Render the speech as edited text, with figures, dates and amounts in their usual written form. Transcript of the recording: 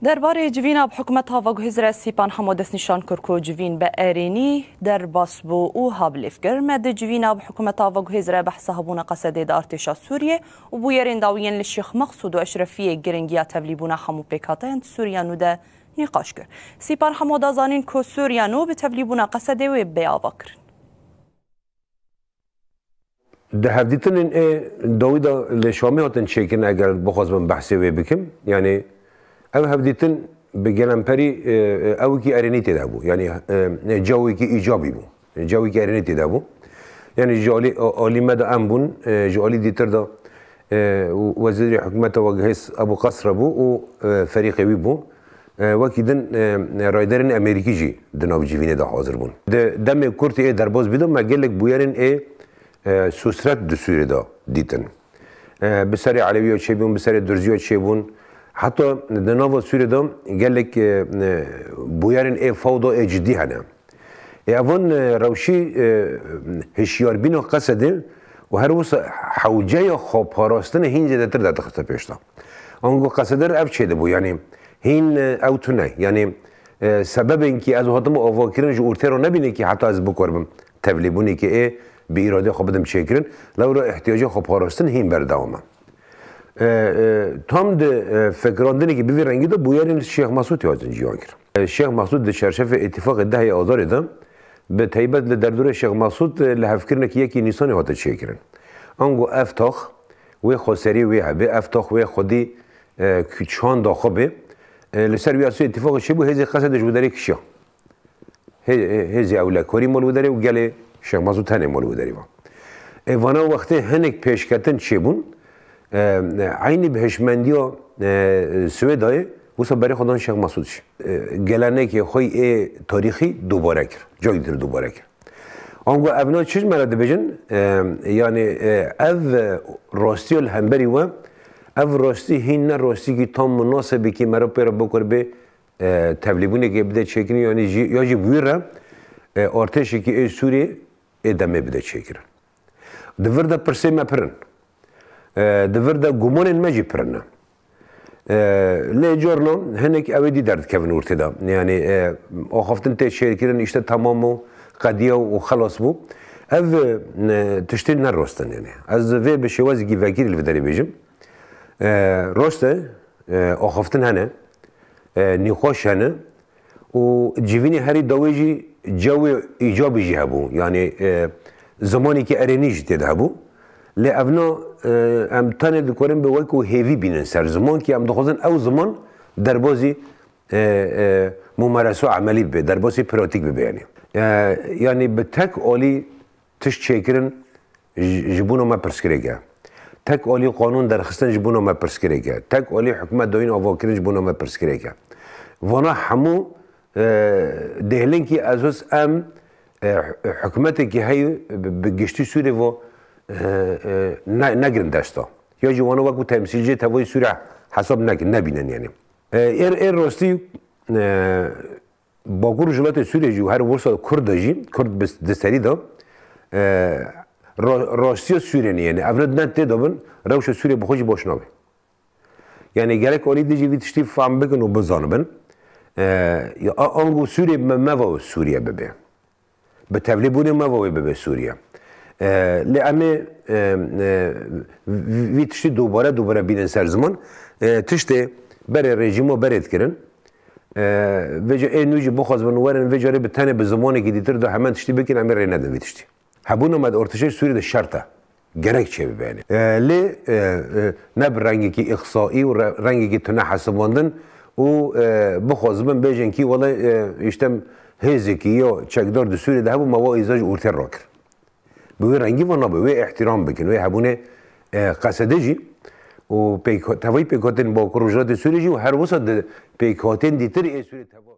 درباره جوینا بحکومتها و گهزر سیپان همو دست نشان کرد جوین به ارینی در باسبو او هابلیف کرد جوینا بحکومتها و گهزر بحثها بونا قصده دا ارتشا سوریه و بویرین داوین لشیخ مقصود و اشرفیه گرنگیا تبلیبونا همو پیکاتین سوریانو ده نقاش کرد. سیپان همو دازانین که سوریانو به تبلیبونا قصده و بیاوا کرد. ده هفدیتن داویدا لشامی هاتن چیکن اگر بخواستم بحثی وی بکم یعنی او هفدیتن بگلم پری او کی ارینیتی ده بو یعنی جوی کی ایجابی بو جوی کی ارینیتی ده بو یعنی جالی عالی مدا ام بون جالی دیتر دا وزیر حکومت و گهیس ابو قصر بو و فریقی بی بو وکیدن رایدرین امریکی جی دناب جیوینه ده حاضر بون دم کرتی درباز بیدم مگلک بویرین سوسرت دسوری دا دیتن بسر علویات چه بون بسر درزیات چه بون حتی دناوا سوری دا گلک بویرین فوضا جدی هنه اوان روشی هشیار بین و قصده و هر وس حوجه خواب هاراستن هینجه دتر ده تخصه پیشتا آنگو قصده رو اف چه ده بو یعنی هین او تو نه یعنی سبب اینکه از هاتم آوا کرن جو ارته رو نبینه که حتی از بکرم تبلیبونی که به اراده خواب بدم چیکرن لورا احتیاج خواب هاراستن هین برداومه tam de fikrandini ki bir rengi de bu yerin Şeyh Masud yazın cihangir. Şeyh Masud de çerçeve ittifak dahi azar edem. Be taybet le derdure Şeyh Masud le hafkirne ki yeki Nisan'ı hatta çekirin. Ango eftah ve khoseri ve habe eftah ve khodi küçhan da khabe le serviyası ittifak şey bu hezi qasad judari kişi. Hezi evla kori mal udari و gele Şeyh Masud tane mal udari va. Evana vakti henek peşketin çebun aynı بهشمندی سوئدای واسه برای خودان شیخ مسعود گلنه که خوی تاریخی دوباره کرد جای دیگر دوباره کرد آنگو ابنا چیز مرده بجن یعنی اف راستی الهمبری و اف راستی هین راستی که تام مناسبی که مرا پیرا بکر به تبلیغونی که بده چکنی یعنی یا جی بویره ارتشی که سوریه ادامه بده چکرن دورده پرسه مپرن دورده گمان مجی پرنه لیجورنا هنک اویدی درد کفن ارتدا یعنی آخفتن تشکیل کردن اشته تمام و قضیه و خلاص بو او تشتیل نرستن یعنی از وی به شوازی کی وکیل الوداری بیجم راسته آخفتن هنه نخواش هنه و جوینی هری داویجی جو ایجابی جه بو یعنی زمانی که ارینیج تده بو لی اونا ام تانه دکارم به وکو هیوی بینن سر زمان که ام دخوازن او زمان در بازی ممارسه عملی به در بازی پراتیک ببینی یعنی به تک عالی تش چیکرن جبونا ما پرسکریگه تک عالی قانون درخستن جبونا ما پرسکریگه تک عالی حکومت داین آواکرن جبونا ما پرسکریگه وانا همو دهلن که ازوس ام حکومتی که هی بگشتی سوری و نگرن دستا یا جوانو وقت تمثیلچی توی سوره حساب نبینن یعنی راستی باکور جلات سوره جو هر ورسا کرد جی کرد دستری دا راستی سوره نه یعنی اولاد نت دادن روش سوره بخوشی باش نبی یعنی گله کاری دیجی ویتشتی فهم بکن و بزانبن یا آنگو سوره موا سوریه ببه به تبلیغون موا ببه سوریه لامه وی تشتی دوباره بینن سر زمان تشتی بر رژیم و برد کردن و جا نوجی بخواست بنوارن و جاره به تنه به زمانی که دیتر دا همان تشتی بکن امیر ری ندن وی تشتی هبون اومد ارتشش سوری ده شرطه گرک چه ببینه لی نب رنگی که اقصایی و رنگی که تنه حساباندن و بخواست بن بیجن کی والله اشتم هزی که یا چکدار ده سوری ده هبون موا ایزاج ارتر را کرد به رنگی و نبه و احترام بکن و هبونه قصده جی و توی پیکاتن با کروجات سوری جی و هر وسط پیکاتن دیتر سوری توا